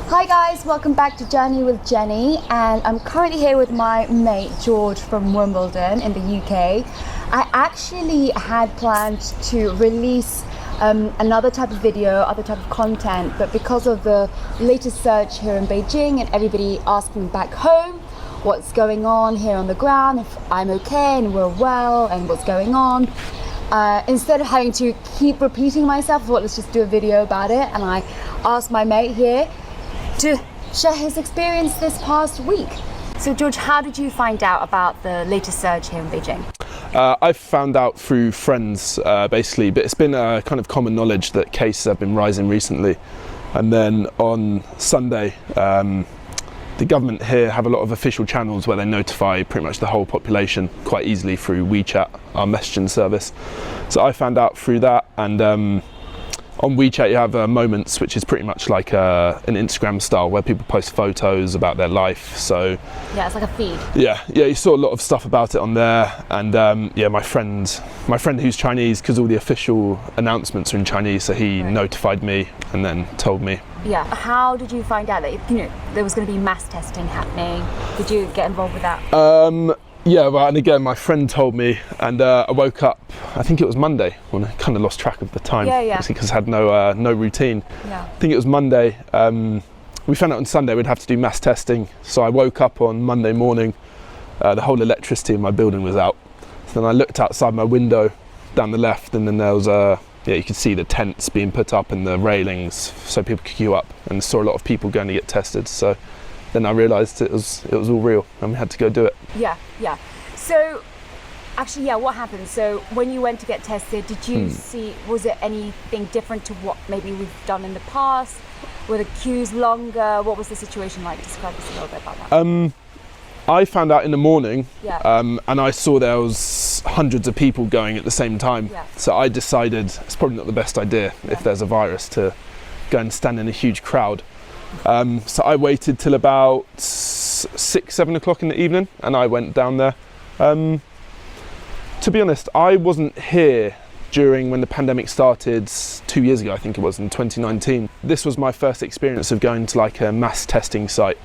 Hi guys, welcome back to Journey with Jenny, and I'm currently here with my mate George from Wimbledon in the UK. I actually had planned to release another type of video, other type of content, but because of the latest surge here in Beijing and everybody asking back home what's going on here on the ground, if I'm okay and we're well and what's going on, instead of having to keep repeating myself, I thought let's just do a video about it, and I asked my mate here to share his experience this past week. So George, how did you find out about the latest surge here in Beijing? I found out through friends basically, but it's been kind of common knowledge that cases have been rising recently. And then on Sunday, the government here have a lot of official channels where they notify pretty much the whole population quite easily through WeChat, our messaging service. So I found out through that, and on WeChat you have Moments, which is pretty much like an Instagram style where people post photos about their life. So yeah, it's like a feed. Yeah, you saw a lot of stuff about it on there, and yeah, my friend who's Chinese, because all the official announcements are in Chinese, so he notified me and then told me. Yeah, how did you find out that there was going to be mass testing happening? Did you get involved with that? Yeah, well, and again, my friend told me, and I woke up, I think it was Monday, when I kind of lost track of the time, because I had no routine. Yeah. I think it was Monday. We found out on Sunday we'd have to do mass testing, so I woke up on Monday morning, the whole electricity in my building was out. So then I looked outside my window down the left, and then there was you could see the tents being put up and the railings so people could queue up, and saw a lot of people going to get tested. So then I realised it was all real, and we had to go do it. Yeah. So, actually, what happened? So, when you went to get tested, did you see, was it anything different to what maybe we've done in the past? Were the queues longer? What was the situation like? Describe us a little bit about that. I found out in the morning, and I saw there was hundreds of people going at the same time. Yeah. So I decided it's probably not the best idea if there's a virus to go and stand in a huge crowd. So I waited till about 6-7 o'clock in the evening, and I went down there. To be honest, I wasn't here during when the pandemic started 2 years ago, I think it was in 2019. This was my first experience of going to like a mass testing site.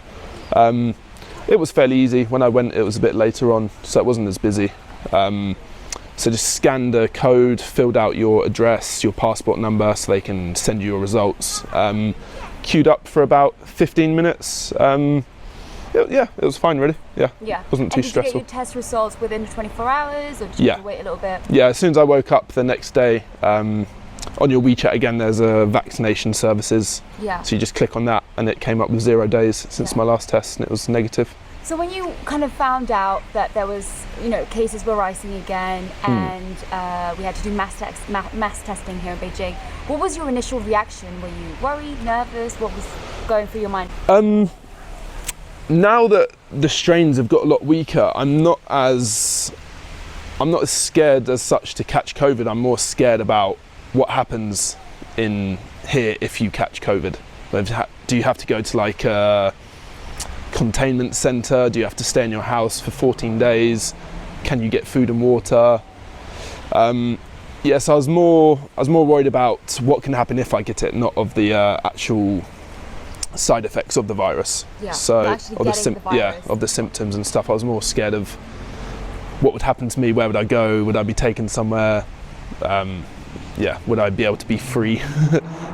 It was fairly easy. When I went, it was a bit later on, so it wasn't as busy. So just scanned a code, filled out your address, your passport number, so they can send you your results. Queued up for about 15 minutes. It was fine, really. Yeah. Wasn't too stressful. Did you get your test results within 24 hours, or did you have to wait a little bit? Yeah, as soon as I woke up the next day, on your WeChat again, there's vaccination services. Yeah. So you just click on that, and it came up with 0 days since my last test, and it was negative. So when you kind of found out that there was, cases were rising again, and we had to do mass testing here in Beijing, what was your initial reaction? Were you worried, nervous? What was going through your mind? Now that the strains have got a lot weaker, I'm not as scared as such to catch COVID. I'm more scared about what happens in here if you catch COVID. Do you have to go to like a containment centre? Do you have to stay in your house for 14 days? Can you get food and water? So I was more worried about what can happen if I get it, not of the actual side effects of the virus. Of the symptoms and stuff. I was more scared of what would happen to me. Where would I go? Would I be taken somewhere? Would I be able to be free?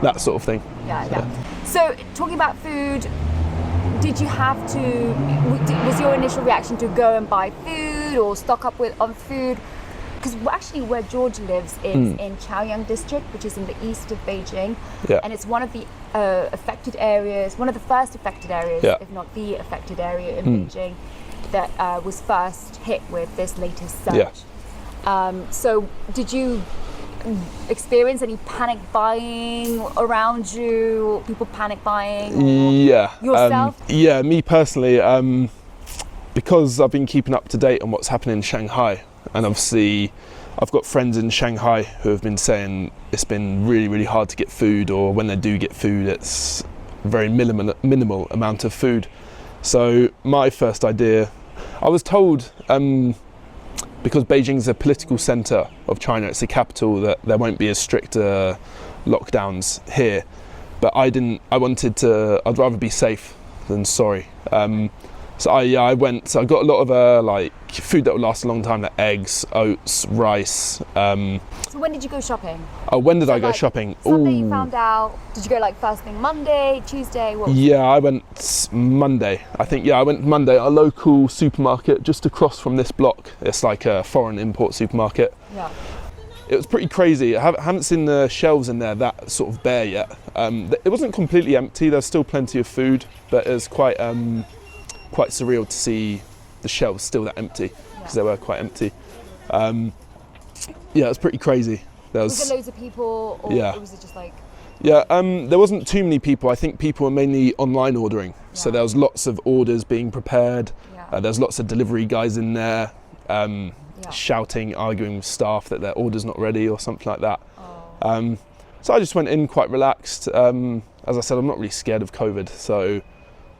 That sort of thing. So talking about food, was your initial reaction to go and buy food or stock up on food? Because actually where George lives is in Chaoyang district, which is in the east of Beijing, and it's one of the affected areas, one of the first affected areas, if not the affected area in Beijing, that was first hit with this latest surge. So did you experience any panic buying around you, people panic buying? Yourself? Me personally, because I've been keeping up to date on what's happening in Shanghai, and obviously I've got friends in Shanghai who have been saying it's been really, really hard to get food, or when they do get food, it's a very minimal amount of food. So my first idea, I was told, because Beijing's a political centre of China, it's the capital, that there won't be as strict lockdowns here. but I didn't. I'd rather be safe than sorry. So I went. So I got a lot of like food that would last a long time, like eggs, oats, rice. So when did you go shopping? Oh, when did I go shopping? Something you found out. Did you go like first thing Monday, Tuesday? What was Yeah, I went Monday. I think I went Monday. A local supermarket just across from this block. It's like a foreign import supermarket. Yeah. It was pretty crazy. I haven't seen the shelves in there that sort of bare yet. It wasn't completely empty. There's still plenty of food, but it was quite surreal to see the shelves still that empty, because they were quite empty. Yeah, it was pretty crazy. Was there loads of people, or was it just like? Yeah, there wasn't too many people. I think people were mainly online ordering. So there was lots of orders being prepared. There was lots of delivery guys in there shouting, arguing with staff that their order's not ready or something like that. So I just went in quite relaxed. As I said, I'm not really scared of COVID. So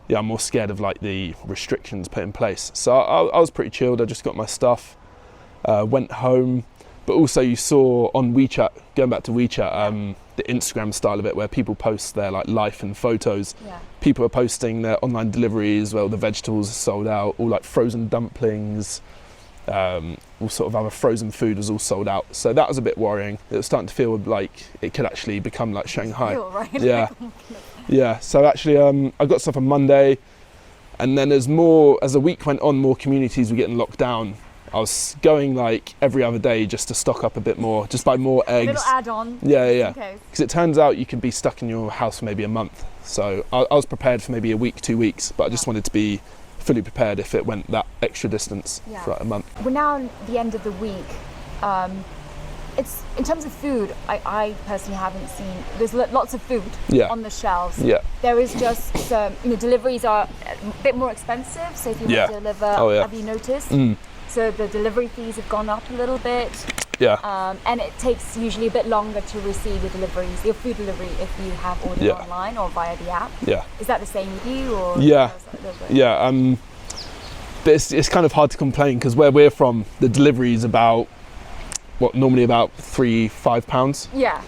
yeah, I'm more scared of like the restrictions put in place. So I was pretty chilled. I just got my stuff, went home. But also you saw on WeChat, going back to WeChat, the Instagram style of it, where people post their like life and photos. People are posting their online deliveries, well, the vegetables are sold out, all like frozen dumplings, all sort of other frozen food was all sold out. So that was a bit worrying. It was starting to feel like it could actually become like Shanghai. Yeah. Yeah, so actually I got stuff on Monday, and then as the week went on, more communities were getting locked down. I was going like every other day just to stock up a bit more, just buy more eggs. A little add-on. Yeah. Because it turns out you can be stuck in your house for maybe a month. So I was prepared for maybe a week, 2 weeks, but I just wanted to be fully prepared if it went that extra distance for like a month. We're now at the end of the week. It's in terms of food, I personally haven't seen. There's lots of food on the shelves. Yeah. There is just some, deliveries are a bit more expensive. So if you want to deliver, have you noticed? So the delivery fees have gone up a little bit. Yeah. And it takes usually a bit longer to receive your deliveries, your food delivery, if you have ordered online or via the app. Yeah. Is that the same with you? Or but it's kind of hard to complain, because where we're from, the delivery is normally about £3-5. Yeah.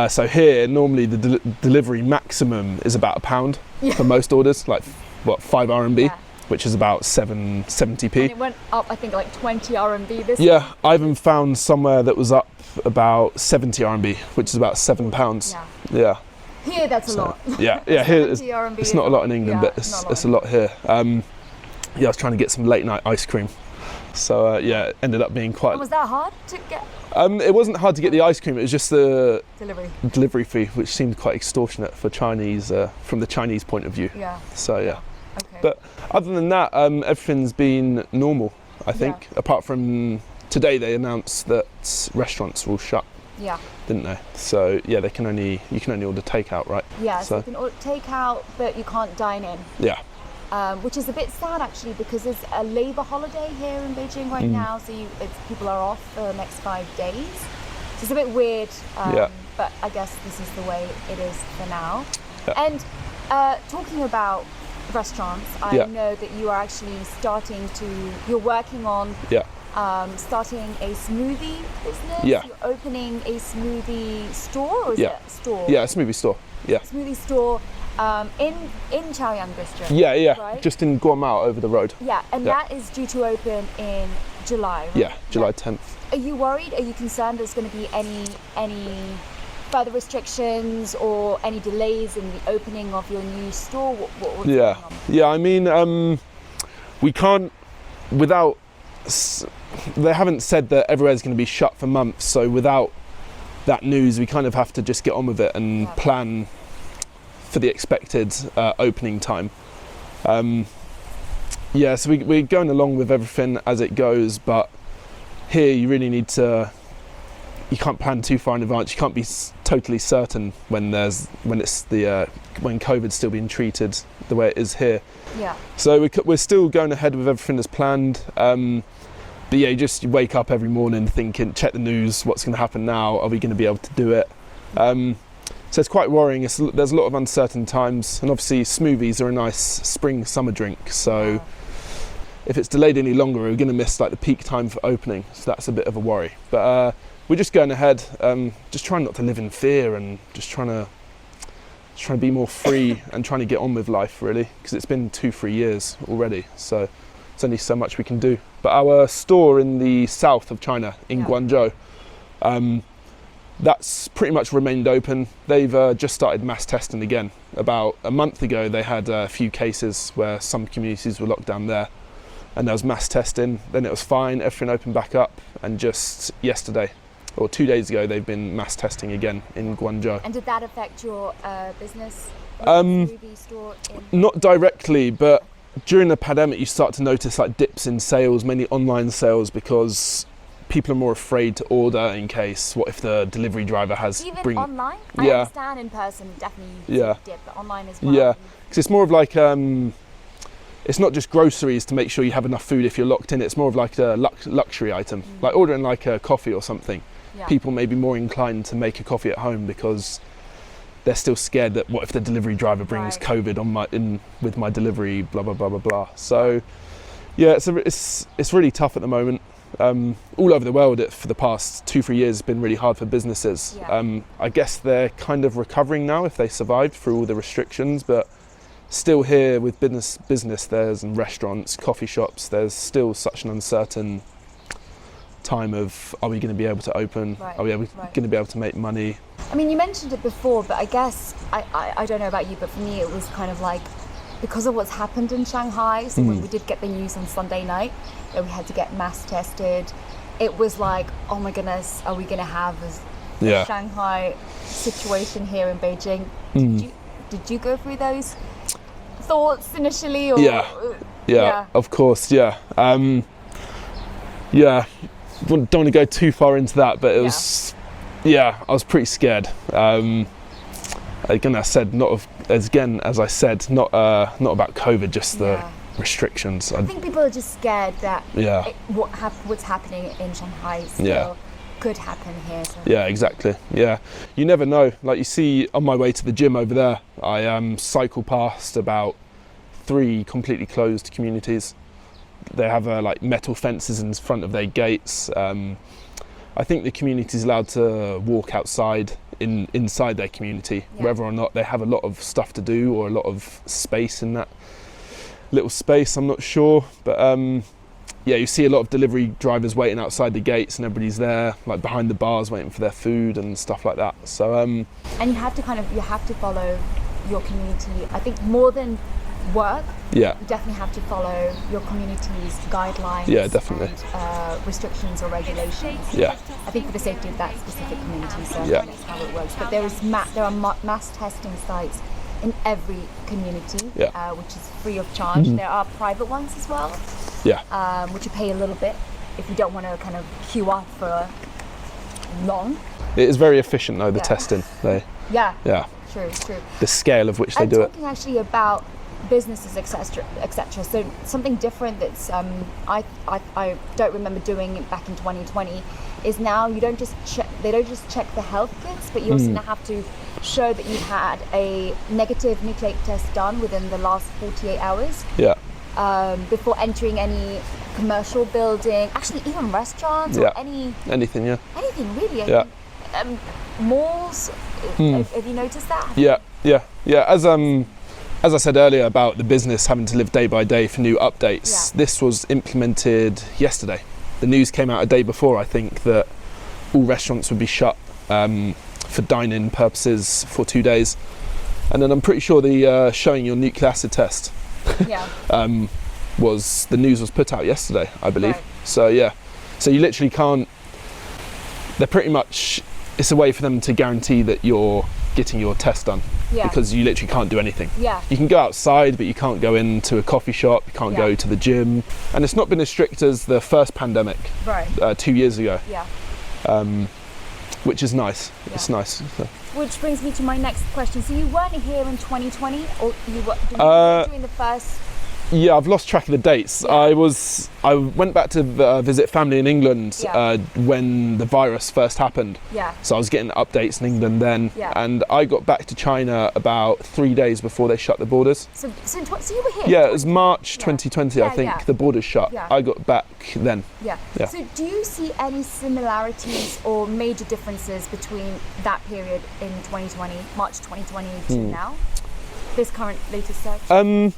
So here, normally the delivery maximum is about £1 for most orders, like 5 RMB. Yeah. Which is about 70p. And it went up, I think, like 20 RMB this year. I even found somewhere that was up about 70 RMB, which is about £7. Yeah. Here, that's a lot. Yeah. Here it's not a lot in England, but it's a lot here. I was trying to get some late night ice cream, so it ended up being quite. And was that hard to get? It wasn't hard to get the ice cream. It was just the delivery fee, which seemed quite extortionate for Chinese, from the Chinese point of view. Yeah. So yeah. Okay. But other than that, everything's been normal, I think. Apart from today, they announced that restaurants will shut. Yeah. Didn't they? So yeah, you can only order takeout, right? Yeah. So you can order takeout, but you can't dine in. Yeah. Which is a bit sad actually, because there's a labour holiday here in Beijing right now, so people are off for the next 5 days. So it's a bit weird. But I guess this is the way it is for now. Yeah. And talking about restaurants, I know that you are actually you're working on starting a smoothie business. Yeah. You're opening a smoothie store, or is it a store? Yeah, a smoothie store. Yeah. Smoothie store in Chaoyang district. Yeah. Right? Just in Guomao over the road. Yeah, and that is due to open in July, right? Yeah, July 10th. Are you worried? Are you concerned there's going to be any further restrictions or any delays in the opening of your new store? What's going on? Yeah, I mean, we can't, they haven't said that everywhere's going to be shut for months, so without that news, we kind of have to just get on with it and plan for the expected opening time. So we're going along with everything as it goes, but here you really need to, you can't plan too far in advance. You can't be totally certain when COVID's still being treated the way it is here. Yeah. So we're still going ahead with everything as planned. But yeah, you wake up every morning thinking, check the news, what's going to happen now? Are we going to be able to do it? So it's quite worrying. There's a lot of uncertain times, and obviously smoothies are a nice summer drink. So if it's delayed any longer, we're going to miss like the peak time for opening. So that's a bit of a worry. But we're just going ahead, just trying not to live in fear, and just trying to trying to be more free and trying to get on with life, really, because it's been 2-3 years already, so there's only so much we can do. But our store in the south of China, in Guangzhou, that's pretty much remained open. They've just started mass testing again. About a month ago, they had a few cases where some communities were locked down there, and there was mass testing. Then it was fine, everything opened back up, and just yesterday, or 2 days ago, they've been mass testing again in Guangzhou. And did that affect your business? The store Not directly, but during the pandemic, you start to notice like dips in sales, mainly online sales, because people are more afraid to order in case, what if the delivery driver has Even online? I understand in person, definitely you see a dip, but online as well. Yeah, because it's more of like, it's not just groceries to make sure you have enough food if you're locked in, it's more of like a luxury item, like ordering like a coffee or something. Yeah. People may be more inclined to make a coffee at home because they're still scared that what if the delivery driver brings COVID on with my delivery, blah, blah, blah, blah, blah. So yeah, it's really tough at the moment. All over the world for the past 2-3 years has been really hard for businesses. I guess they're kind of recovering now if they survived through all the restrictions, but still here with business there's and restaurants, coffee shops, there's still such an uncertain time of, are we going to be able to open? Are we going to be able to make money? I mean, you mentioned it before, but I guess, I don't know about you, but for me it was kind of like, because of what's happened in Shanghai, so when we did get the news on Sunday night that we had to get mass tested, it was like, oh my goodness, are we going to have a Shanghai situation here in Beijing? Did you go through those thoughts initially? Or, yeah, of course, yeah. Don't want to go too far into that, but it was, I was pretty scared. Again, as I said, not about COVID, just the restrictions. I think people are just scared that what's happening in Shanghai still could happen here. So. Yeah, exactly. Yeah, you never know. Like you see, on my way to the gym over there, I cycle past about 3 completely closed communities. They have like metal fences in front of their gates. I think the community is allowed to walk outside inside their community, whether or not they have a lot of stuff to do or a lot of space in that little space, I'm not sure. But you see a lot of delivery drivers waiting outside the gates, and everybody's there, like behind the bars, waiting for their food and stuff like that. So and you have to follow your community. I think more than work, you definitely have to follow your community's guidelines, definitely, and restrictions or regulations. I think for the safety of that specific community, so that's how it works. But there are mass testing sites in every community, which is free of charge. There are private ones as well, which you pay a little bit if you don't want to kind of queue up for long. It is very efficient though, the testing. True. The scale of which they do it. I'm talking actually about businesses, etc. So something different that's I don't remember doing it back in 2020 is now they don't just check the health kits, but you also now have to show that you had a negative nucleic test done within the last 48 hours before entering any commercial building, actually even restaurants or anything really. Malls, have you noticed that? As I said earlier about the business having to live day by day for new updates, this was implemented yesterday. The news came out a day before, I think, that all restaurants would be shut for dine-in purposes for 2 days. And then I'm pretty sure the showing your nucleic acid test the news was put out yesterday, I believe. So you literally can't, they're pretty much, it's a way for them to guarantee that you're getting your test done, because you literally can't do anything. You can go outside, but you can't go into a coffee shop, you can't go to the gym, and it's not been as strict as the first pandemic 2 years ago, which is nice. It's nice. Which brings me to my next question. So you weren't here in 2020, or you were during the first Yeah, I've lost track of the dates. Yeah. I went back to visit family in England when the virus first happened. Yeah. So I was getting updates in England then, Yeah. and I got back to China about 3 days before they shut the borders. So you were here? Yeah, it was March 2020, I think, the borders shut. Yeah. I got back then. Yeah. Yeah. So do you see any similarities or major differences between that period in 2020, March 2020 to now? This current latest surge?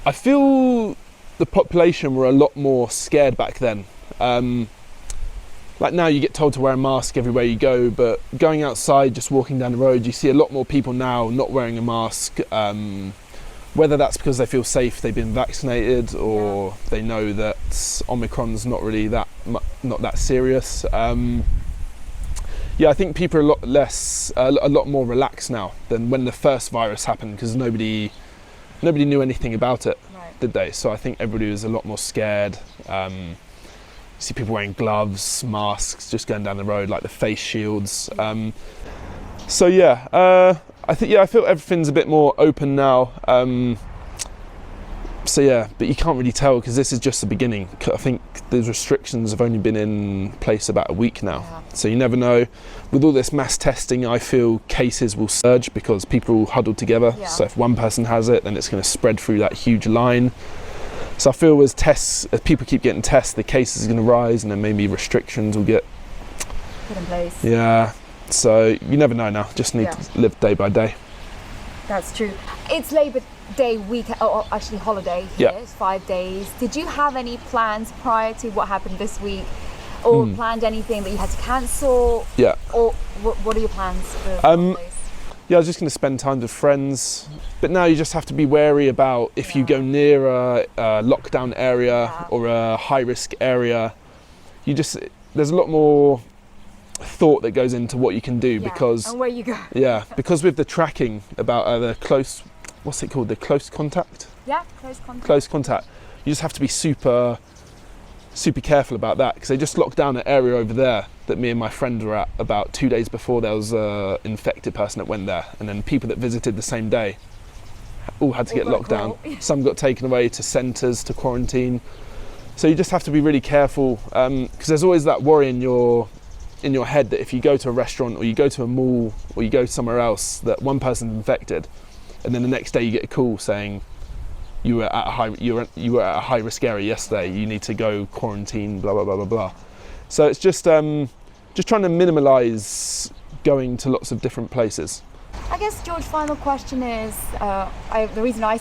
I feel the population were a lot more scared back then. Like now you get told to wear a mask everywhere you go, but going outside, just walking down the road, you see a lot more people now not wearing a mask. Whether that's because they feel safe, they've been vaccinated, or they know that Omicron's not really not that serious. Yeah, I think people are a lot more relaxed now than when the first virus happened, because nobody knew anything about it, did they? So I think everybody was a lot more scared. You see people wearing gloves, masks, just going down the road, like the face shields. So yeah, I feel everything's a bit more open now. So yeah, but you can't really tell because this is just the beginning. I think the restrictions have only been in place about a week now. Yeah. So you never know. With all this mass testing, I feel cases will surge because people will huddle together. Yeah. So if one person has it, then it's going to spread through that huge line. So I feel as people keep getting tests, the cases are going to rise, and then maybe restrictions will get put in place. Yeah. So you never know now. Just need to live day by day. That's true. It's Labor Day weekend, or actually holiday here. Yeah. It's 5 days. Did you have any plans prior to what happened this week, or planned anything that you had to cancel? Yeah. Or what are your plans for holidays? Yeah, I was just going to spend time with friends. But now you just have to be wary about if you go near a lockdown area or a high-risk area. There's a lot more thought that goes into what you can do because and where you go. Yeah, because with the tracking about the close, what's it called? The close contact? Yeah, close contact. Close contact. You just have to be super careful about that because they just locked down an area over there that me and my friend were at about 2 days before there was an infected person that went there, and then people that visited the same day all had to get locked down. Some got taken away to centres to quarantine. So you just have to be really careful because there's always that worry in your head that if you go to a restaurant or you go to a mall or you go somewhere else that one person's infected, and then the next day you get a call saying you were at a high risk area yesterday, you need to go quarantine, blah blah blah blah blah. So it's just trying to minimalise going to lots of different places. I guess, George, final question is, the reason I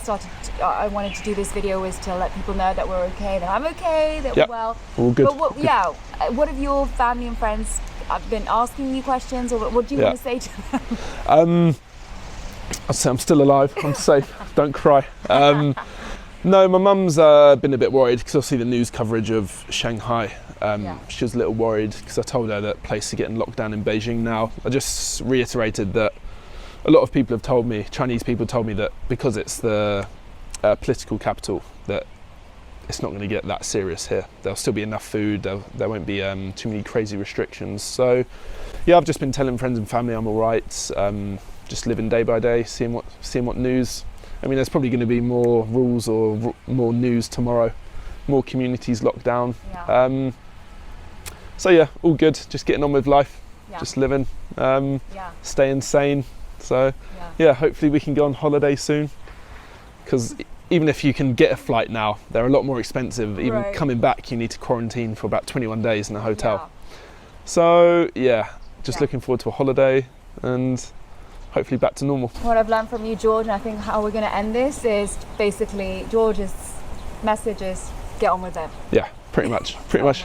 wanted to do this video is to let people know that we're okay, that I'm okay, that we're well. All good. But what have your family and friends been asking you questions, or what do you want to say to them? I'd say I'm still alive, I'm safe, don't cry. No, my mum's been a bit worried because obviously the news coverage of Shanghai. She was a little worried because I told her that places are getting locked down in Beijing now. I just reiterated that a lot of people have told me, Chinese people told me that because it's the political capital, that it's not going to get that serious here. There'll still be enough food, there won't be too many crazy restrictions. So yeah, I've just been telling friends and family I'm all right, just living day by day, seeing what news. I mean, there's probably going to be more rules or more news tomorrow, more communities locked down. Yeah. So yeah, all good, just getting on with life, just living, staying sane. So yeah, hopefully we can go on holiday soon, because even if you can get a flight now, they're a lot more expensive. Even coming back, you need to quarantine for about 21 days in a hotel. So yeah, just looking forward to a holiday and hopefully back to normal. What I've learned from you, George, and I think how we're going to end this is basically George's message is get on with it. Yeah, pretty much.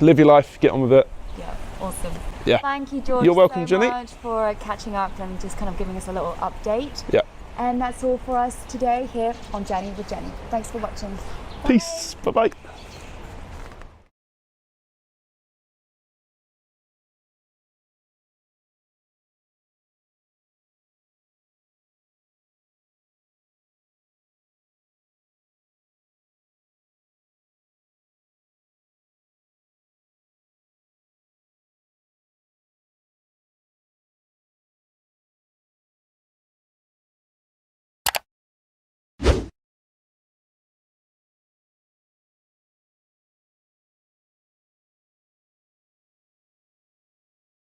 Live your life, get on with it. Yeah, awesome. Yeah. Thank you, George. You're welcome, so Jenny. Much for catching up and just kind of giving us a little update. Yeah. And that's all for us today here on Journey with Jenny. Thanks for watching. Peace. Bye-bye.